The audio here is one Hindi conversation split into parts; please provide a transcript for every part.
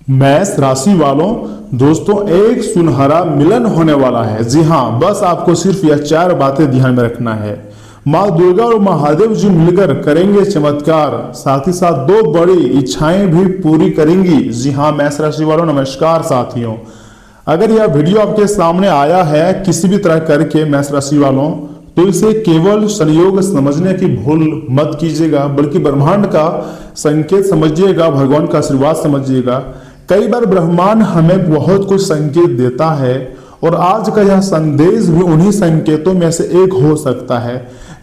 मेष राशि वालों, दोस्तों एक सुनहरा मिलन होने वाला है। जी हाँ, बस आपको सिर्फ यह 4 बातें ध्यान में रखना है। माँ दुर्गा और महादेव जी मिलकर करेंगे चमत्कार, साथ ही साथ 2 बड़ी इच्छाएं भी पूरी करेंगी। जी हाँ मेष राशि वालों, नमस्कार साथियों। अगर यह वीडियो आपके सामने आया है किसी भी तरह करके मेष राशि वालों, तो इसे केवल संयोग समझने की भूल मत कीजिएगा, बल्कि ब्रह्मांड का संकेत समझिएगा, भगवान का आशीर्वाद समझिएगा। कई बार ब्रह्मांड हमें बहुत कुछ संकेत देता है और आज का यह संदेश भी उन्हीं संकेतों में से एक हो सकता है।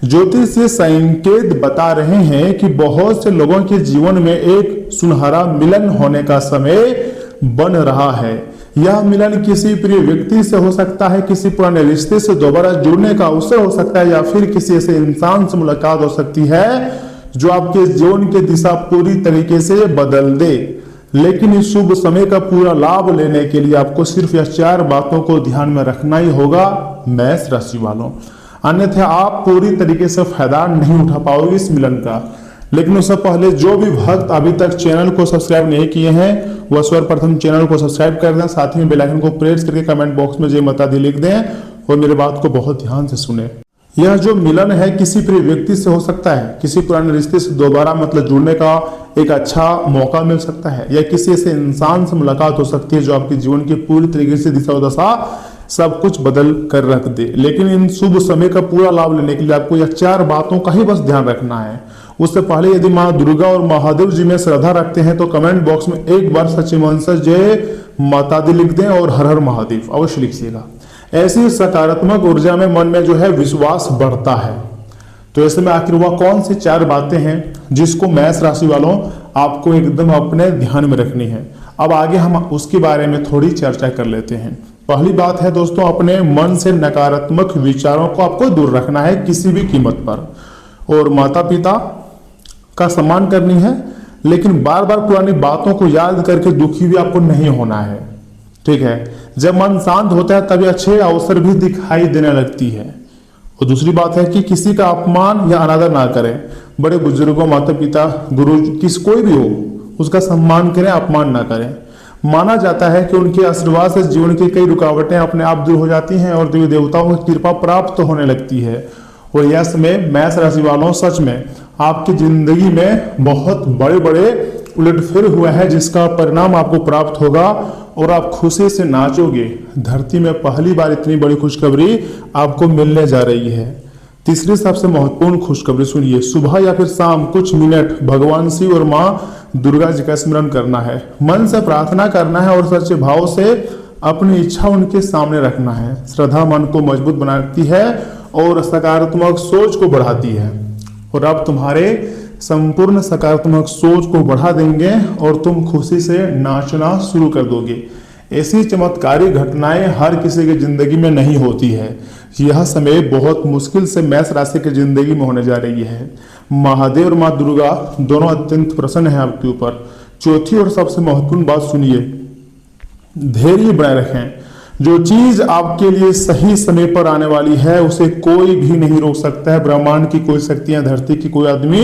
ज्योतिष ये संकेत बता रहे हैं कि बहुत से लोगों के जीवन में एक सुनहरा मिलन होने का समय बन रहा है। यह मिलन किसी प्रिय व्यक्ति से हो सकता है, किसी पुराने रिश्ते से दोबारा जुड़ने का अवसर हो सकता है, या फिर किसी ऐसे इंसान से मुलाकात हो सकती है जो आपके जीवन की दिशा पूरी तरीके से बदल दे। लेकिन इस शुभ समय का पूरा लाभ लेने के लिए आपको सिर्फ यह 4 बातों को ध्यान में रखना ही होगा मेष राशि वालों, अन्यथा आप पूरी तरीके से फायदा नहीं उठा पाओगे इस मिलन का। लेकिन उससे पहले जो भी भक्त अभी तक चैनल को सब्सक्राइब नहीं किए हैं वह सर्वप्रथम चैनल को सब्सक्राइब कर दें, साथ ही बेल आइकन को प्रेस करके कमेंट बॉक्स में जय माता दी लिख दें और मेरे बात को बहुत ध्यान से सुने। यह जो मिलन है किसी प्रिय व्यक्ति से हो सकता है, किसी पुराने रिश्ते से दोबारा जुड़ने का एक अच्छा मौका मिल सकता है, या किसी ऐसे इंसान से मुलाकात हो सकती है जो आपके जीवन की पूरी तरीके से दिशा दशा सब कुछ बदल कर रख दे। लेकिन इन शुभ समय का पूरा लाभ लेने के लिए आपको यह 4 बातों का ही बस ध्यान रखना है। उससे पहले यदि माँ दुर्गा और महादेव जी में श्रद्धा रखते हैं तो कमेंट बॉक्स में एक बार सच्चे मन से जय माता दी लिख दें और हर हर महादेव अवश्य लिखिएगा। ऐसी सकारात्मक ऊर्जा में मन में जो है विश्वास बढ़ता है। तो ऐसे में आखिर वह कौन सी 4 बातें हैं जिसको मेष राशि वालों आपको एकदम अपने ध्यान में रखनी है। अब आगे हम उसके बारे में थोड़ी चर्चा कर लेते हैं। पहली बात है दोस्तों, अपने मन से नकारात्मक विचारों को आपको दूर रखना है किसी भी कीमत पर, और माता पिता का सम्मान करनी है, लेकिन बार बार पुरानी बातों को याद करके दुखी भी आपको नहीं होना है। ठीक है, जब मन शांत होता है तभी अच्छे अवसर भी दिखाई देने लगती है। और दूसरी बात है कि किसी का अपमान या अनादर ना करें। बड़े बुजुर्गों, माता पिता, गुरु, कोई भी हो उसका सम्मान करें, अपमान ना करें। माना जाता है कि उनके आशीर्वाद से जीवन की कई रुकावटें अपने आप दूर हो जाती हैं और देवी देवताओं की कृपा प्राप्त होने लगती है। और यह समय मेष राशि वालों सच में आपकी जिंदगी में बहुत बड़े बड़े उलटफेर हुआ है जिसका परिणाम आपको प्राप्त होगा और आप खुशी से नाचोगे। धरती में पहली बार इतनी बड़ी खुशखबरी आपको मिलने जा रही है। तीसरी सबसे महत्वपूर्ण खुशखबरी सुनिए, सुबह या फिर शाम कुछ मिनट भगवान शिव और माँ दुर्गा जी का स्मरण करना है, मन से प्रार्थना करना है और सच्चे भाव से अपनी इच्छा उनके सामने रखना है। श्रद्धा मन को मजबूत बनाती है और सकारात्मक सोच को बढ़ाती है, और अब तुम्हारे संपूर्ण सकारात्मक सोच को बढ़ा देंगे और तुम खुशी से नाचना शुरू कर दोगे। ऐसी चमत्कारी घटनाएं हर किसी की जिंदगी में नहीं होती है। यह समय बहुत मुश्किल से मेष राशि की जिंदगी में होने जा रही है। महादेव और माँ दुर्गा दोनों अत्यंत प्रसन्न है आपके ऊपर। चौथी और सबसे महत्वपूर्ण बात सुनिए, धैर्य बनाए रखें। जो चीज आपके लिए सही समय पर आने वाली है उसे कोई भी नहीं रोक सकता है। ब्रह्मांड की कोई शक्तियां, धरती की कोई आदमी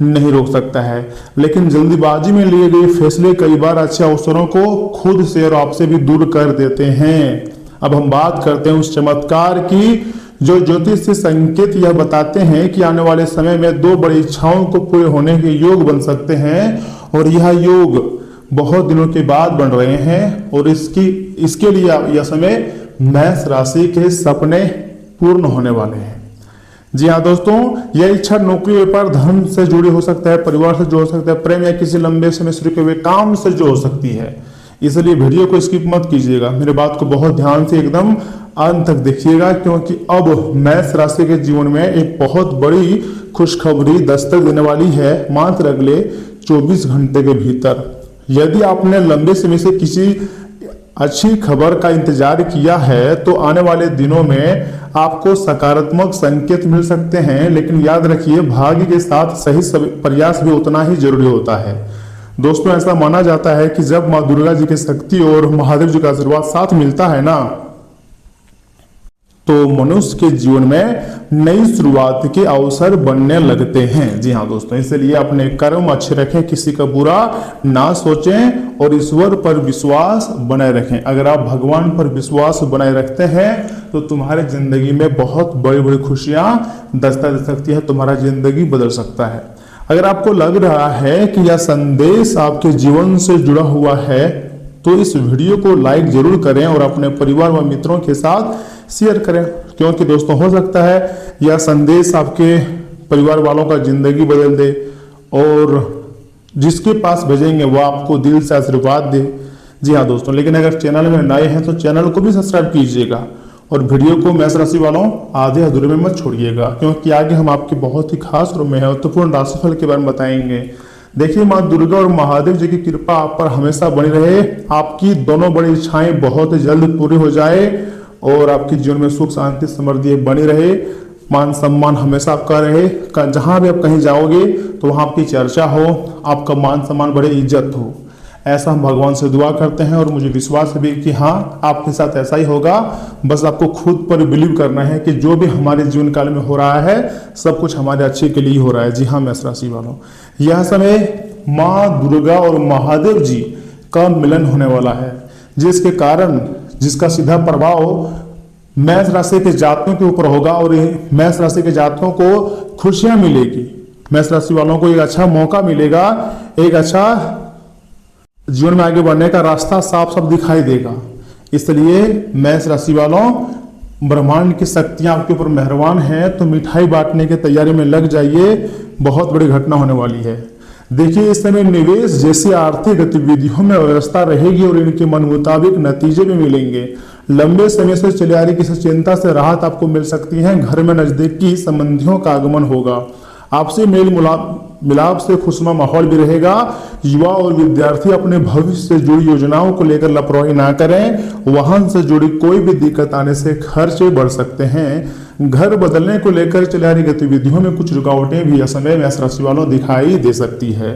नहीं रोक सकता है। लेकिन जल्दीबाजी में लिए गए फैसले कई बार अच्छे अवसरों को खुद से और आपसे भी दूर कर देते हैं। अब हम बात करते हैं उस चमत्कार की जो ज्योतिष से संकेत यह बताते हैं कि आने वाले समय में 2 बड़ी इच्छाओं को पूरे होने के योग बन सकते हैं, और यह योग बहुत दिनों के बाद बन रहे हैं। और इसके लिए यह समय मेष राशि के सपने पूर्ण होने वाले हैं। जी हाँ दोस्तों, यह इच्छा नौकरी, व्यापार, धन से जुड़ी हो सकता है, परिवार से जुड़ सकता है, प्रेम या किसी लंबे समय से रुके हुए काम से जो हो सकती है। इसलिए वीडियो को स्किप मत कीजिएगा, मेरे बात को बहुत ध्यान से एकदम अंत तक देखिएगा, क्योंकि अब मेष राशि के जीवन में एक बहुत बड़ी खुशखबरी दस्तक देने वाली है मात्र अगले 24 घंटे के भीतर। यदि आपने लंबे समय से किसी अच्छी खबर का इंतजार किया है तो आने वाले दिनों में आपको सकारात्मक संकेत मिल सकते हैं। लेकिन याद रखिए, भाग्य के साथ सही प्रयास भी उतना ही जरूरी होता है। दोस्तों, ऐसा माना जाता है कि जब माँ दुर्गा जी की शक्ति और महादेव जी का आशीर्वाद साथ मिलता है ना, तो मनुष्य के जीवन में नई शुरुआत के अवसर बनने लगते हैं। जी हाँ दोस्तों, इसलिए अपने कर्म अच्छे रखें, किसी का बुरा ना सोचें और ईश्वर पर विश्वास बनाए रखें। अगर आप भगवान पर विश्वास बनाए रखते हैं तो तुम्हारे जिंदगी में बहुत बड़ी बड़ी खुशियां दस्तक दे सकती है, तुम्हारा जिंदगी बदल सकता है। अगर आपको लग रहा है कि यह संदेश आपके जीवन से जुड़ा हुआ है तो इस वीडियो को लाइक जरूर करें और अपने परिवार व मित्रों के साथ शेयर करें, क्योंकि दोस्तों हो सकता है यह संदेश आपके परिवार वालों का जिंदगी बदल दे और जिसके पास भेजेंगे वह आपको दिल से आशीर्वाद दे। जी हाँ दोस्तों, लेकिन अगर चैनल में नए हैं तो चैनल को भी सब्सक्राइब कीजिएगा और वीडियो को मेष राशि वालों आधे अधूरे में मत छोड़िएगा, क्योंकि आगे हम आपके बहुत ही खास और महत्वपूर्ण राशिफल के बारे में बताएंगे। देखिए, माँ दुर्गा और महादेव जी की कृपा आप पर हमेशा बनी रहे, आपकी दोनों बड़ी इच्छाएं बहुत जल्द पूरी हो जाए और आपके जीवन में सुख शांति समृद्धि बनी रहे, मान सम्मान हमेशा आपका रहे। जहां भी आप कहीं जाओगे तो वहां आपकी चर्चा हो, आपका मान सम्मान बड़े इज्जत हो, ऐसा हम भगवान से दुआ करते हैं और मुझे विश्वास है भी कि हाँ आपके साथ ऐसा ही होगा। बस आपको खुद पर बिलीव करना है कि जो भी हमारे जीवन काल में हो रहा है सब कुछ हमारे अच्छे के लिए हो रहा है। जी हाँ मेष राशि वालों, यह समय माँ दुर्गा और महादेव जी का मिलन होने वाला है, जिसके कारण जिसका सीधा प्रभाव मेष राशि के जातकों के ऊपर होगा और मेष राशि के जातकों को खुशियां मिलेगी। मेष राशि वालों को एक अच्छा मौका मिलेगा, एक अच्छा जीवन में आगे बढ़ने का रास्ता साफ साफ दिखाई देगा। इसलिए मेष राशि वालों, ब्रह्मांड की शक्तियां आपके ऊपर मेहरबान हैं तो मिठाई बांटने की तैयारी में लग जाइए, बहुत बड़ी घटना होने वाली है। देखिए, इस समय निवेश जैसी आर्थिक गतिविधियों में व्यवस्था रहेगी और इनके मन मुताबिक नतीजे भी मिलेंगे। लंबे समय से चली आ रही किसी चिंता से राहत आपको मिल सकती है। घर में नजदीकी संबंधियों का आगमन होगा, आपसे मेल मिलाप से खुशनुमा माहौल भी रहेगा। युवा और विद्यार्थी अपने भविष्य से जुड़ी योजनाओं को लेकर लापरवाही ना करें। वाहन से जुड़ी कोई भी दिक्कत आने से खर्चे बढ़ सकते हैं। घर बदलने को लेकर चली आ रही गतिविधियों में कुछ रुकावटें भी इस समय मेष राशि वालों दिखाई दे सकती है।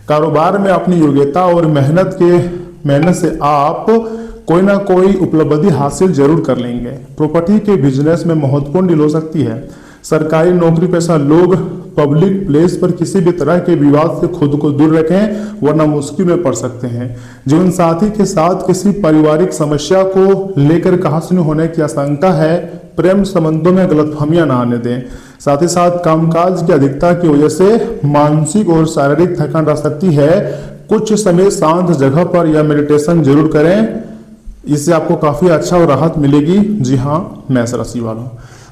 कारोबार में अपनी योग्यता और मेहनत से आप कोई ना कोई उपलब्धि हासिल जरूर कर लेंगे। प्रॉपर्टी के बिजनेस में महत्वपूर्ण डील हो सकती है। सरकारी नौकरी पेशा लोग पब्लिक प्लेस पर किसी भी तरह के विवाद से खुद को दूर रखें, वरना मुश्किल में पड़ सकते हैं। जीवन साथी के साथ किसी पारिवारिक समस्या को लेकर कहासुनी होने की आशंका है। प्रेम संबंधों में गलतफहमियां न आने दें। साथ ही साथ कामकाज की अधिकता की वजह से मानसिक और शारीरिक थकान रह सकती है। कुछ समय शांत जगह पर या मेडिटेशन जरूर करें, इससे आपको काफी अच्छा और राहत मिलेगी। जी हाँ मेष राशि वालों,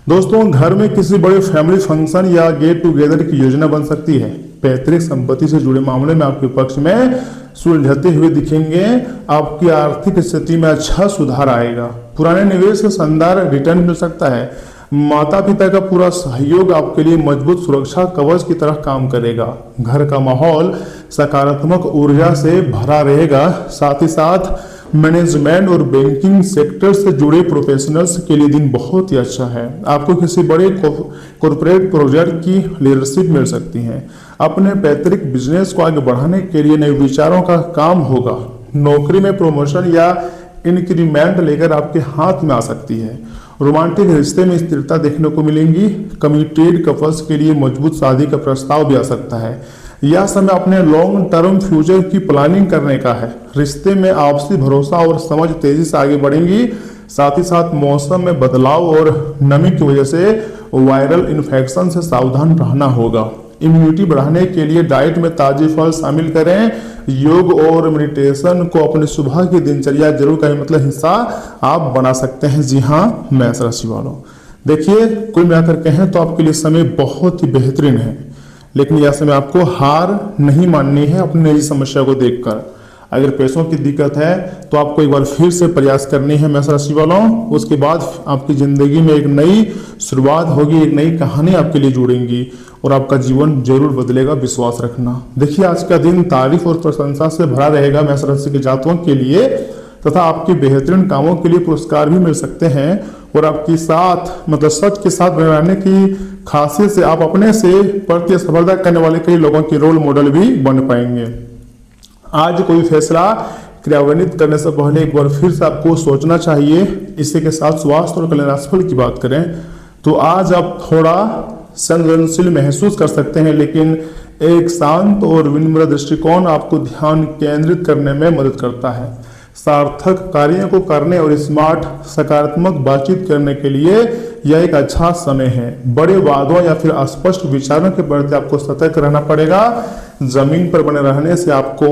दोस्तों घर में किसी बड़े फैमिली फंक्शन या गेट टुगेदर की योजना बन सकती है। पैतृक संपत्ति से जुड़े मामले में आपके पक्ष में सुलझते हुए दिखेंगे। आपकी आर्थिक स्थिति में अच्छा सुधार आएगा। पुराने निवेश का शानदार रिटर्न मिल सकता है। माता पिता का पूरा सहयोग आपके लिए मजबूत सुरक्षा कवच की तरह काम करेगा। घर का माहौल सकारात्मक ऊर्जा से भरा रहेगा। साथ ही साथ मैनेजमेंट और बैंकिंग सेक्टर से जुड़े प्रोफेशनल्स के लिए दिन बहुत ही अच्छा है। आपको किसी बड़े कॉर्पोरेट प्रोजेक्ट की लीडरशिप मिल सकती है। अपने पैतृक बिजनेस को आगे बढ़ाने के लिए नए विचारों का काम होगा। नौकरी में प्रमोशन या इंक्रीमेंट लेकर आपके हाथ में आ सकती है। रोमांटिक रिश्ते में स्थिरता देखने को मिलेंगी। कमिटेड कपल्स के लिए मजबूत शादी का प्रस्ताव भी आ सकता है। यह समय अपने लॉन्ग टर्म फ्यूचर की प्लानिंग करने का है। रिश्ते में आपसी भरोसा और समझ तेजी से आगे बढ़ेंगी। साथ ही साथ मौसम में बदलाव और नमी की वजह से वायरल इन्फेक्शन से सावधान रहना होगा। इम्यूनिटी बढ़ाने के लिए डाइट में ताजे फल शामिल करें। योग और मेडिटेशन को अपनी सुबह की दिनचर्या जरूर का मतलब हिस्सा आप बना सकते हैं। जी हाँ मेष राशि वालों, देखिए कुल मिलाकर कहें तो आपके लिए समय बहुत ही बेहतरीन है, लेकिन यह समय आपको हार नहीं माननी है अपनी निजी समस्या को देखकर। अगर पैसों की दिक्कत है तो आपको एक बार फिर से प्रयास करनी है मेष राशि वालों। उसके बाद आपकी जिंदगी में एक नई शुरुआत होगी, एक नई कहानी आपके लिए जुड़ेंगी और आपका जीवन जरूर बदलेगा, विश्वास रखना। देखिए आज का दिन तारीफ और प्रशंसा से भरा रहेगा मेष राशि के जातकों के लिए, तथा आपके बेहतरीन कामों के लिए पुरस्कार भी मिल सकते हैं और आपकी साथ मतलब सच के साथ रहने की खासियत से आप अपने से प्रति स्पर्धा करने वाले कई लोगों के रोल मॉडल भी बन पाएंगे। आज कोई फैसला क्रियान्वित करने से पहले एक बार फिर से आपको सोचना चाहिए। इसी के साथ स्वास्थ्य और कल्याण राशिफल की बात करें तो आज आप थोड़ा संवेदनशील महसूस कर सकते हैं, लेकिन एक शांत और विनम्र दृष्टिकोण आपको ध्यान केंद्रित करने में मदद करता है। सार्थक कार्यों को करने और स्मार्ट सकारात्मक बातचीत करने के लिए यह एक अच्छा समय है। बड़े वादों या फिर अस्पष्ट विचारों के प्रति आपको सतर्क रहना पड़ेगा। जमीन पर बने रहने से आपको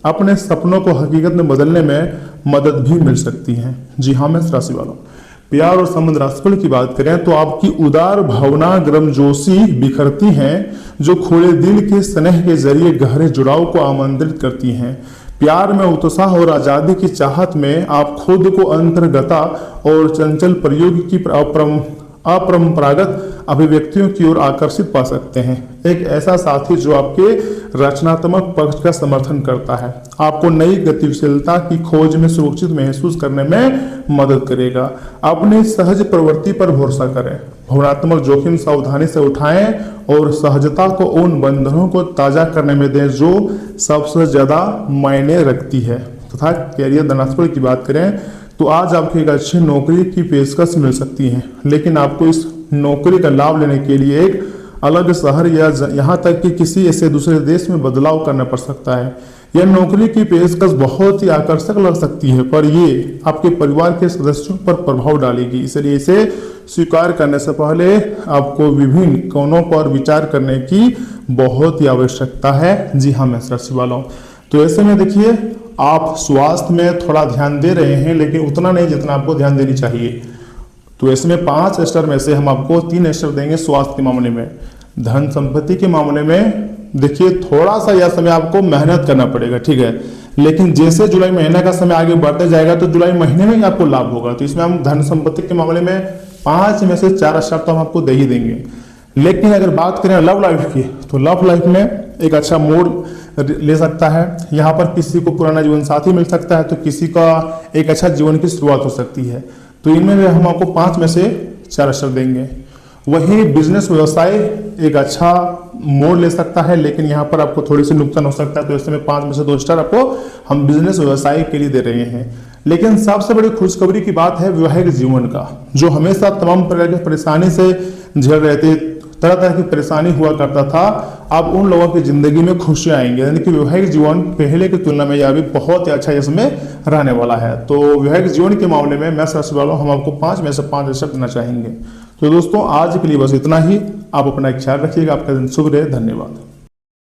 अपने सपनों को हकीकत में बदलने में मदद भी मिल सकती है। जी हाँ मेष राशि वालों, प्यार और संबंध राशिफल की बात करें तो आपकी उदार भावना गर्मजोशी बिखरती हैं, जो खुले दिल के स्नेह के जरिए गहरे जुड़ाव को आमंत्रित करती हैं। प्यार में उत्साह और आजादी की चाहत में आप खुद को अंतर्गता और चंचल प्रयोग की अपरंपरागत अभिव्यक्तियों की ओर आकर्षित पा सकते हैं। एक ऐसा साथी जो आपके रचनात्मक पक्ष का समर्थन करता है, आपको नई गतिशीलता की खोज में सुरक्षित महसूस करने में मदद करेगा। अपनी सहज प्रवृत्ति पर भरोसा करें, भावनात्मक जोखिम सावधानी से उठाएं और सहजता को उन बंधनों को ताजा करने में दें जो सबसे ज्यादा मायने रखती है। तथा कैरियर राशिफल की बात करें तो आज आपको एक अच्छी नौकरी की पेशकश मिल सकती है, लेकिन आपको इस नौकरी का लाभ लेने के लिए एक अलग शहर या यहाँ तक कि किसी ऐसे दूसरे देश में बदलाव करना पड़ सकता है। यह नौकरी की पेशकश बहुत ही आकर्षक लग सकती है, पर ये आपके परिवार के सदस्यों पर प्रभाव डालेगी, इसलिए इसे स्वीकार करने से पहले आपको विभिन्न कोणों पर विचार करने की बहुत ही आवश्यकता है। जी हाँ मेष राशि वालों, तो ऐसे में देखिए आप स्वास्थ्य में थोड़ा ध्यान दे रहे हैं, लेकिन उतना नहीं जितना आपको ध्यान देनी चाहिए। तो इसमें 5 स्टार में से हम आपको 3 स्टार देंगे स्वास्थ्य के मामले में। धन संपत्ति के मामले में देखिए थोड़ा सा यह समय आपको मेहनत करना पड़ेगा, ठीक है, लेकिन जैसे जुलाई महीने का समय आगे बढ़ते जाएगा तो जुलाई महीने में ही आपको लाभ होगा। तो इसमें हम धन संपत्ति के मामले में 5 में से 4 स्टार तो हम आपको दे ही देंगे। लेकिन अगर बात करें लव लाइफ की तो लव लाइफ में एक अच्छा मोड़ ले सकता है। यहाँ पर किसी को पुराना जीवन साथी मिल सकता है, तो किसी का एक अच्छा जीवन की शुरुआत हो सकती है। तो इनमें भी हम आपको 5 में से 4 स्टार देंगे। वही बिजनेस व्यवसाय एक अच्छा मोड़ ले सकता है, लेकिन यहाँ पर आपको थोड़ी सी नुकसान हो सकता है, तो इसमें 5 में से 2 स्टार आपको हम बिजनेस व्यवसाय के लिए दे रहे हैं। लेकिन सबसे बड़ी खुशखबरी की बात है वैवाहिक जीवन का, जो हमेशा तमाम प्रकार की परेशानी से झेल रहे थे, तरह तरह की परेशानी हुआ करता था, अब उन लोगों की जिंदगी में खुशियां आएंगे। यानी कि वैवाहिक जीवन पहले की तुलना में यह भी बहुत ही अच्छा इसमें रहने वाला है। तो वैवाहिक जीवन के मामले में मेष राशि वालों हम आपको 5 में से 5 स्टार देना चाहेंगे। तो दोस्तों आज के लिए बस इतना ही। आप अपना ख्याल रखिएगा। आपका दिन शुभ रहे। धन्यवाद।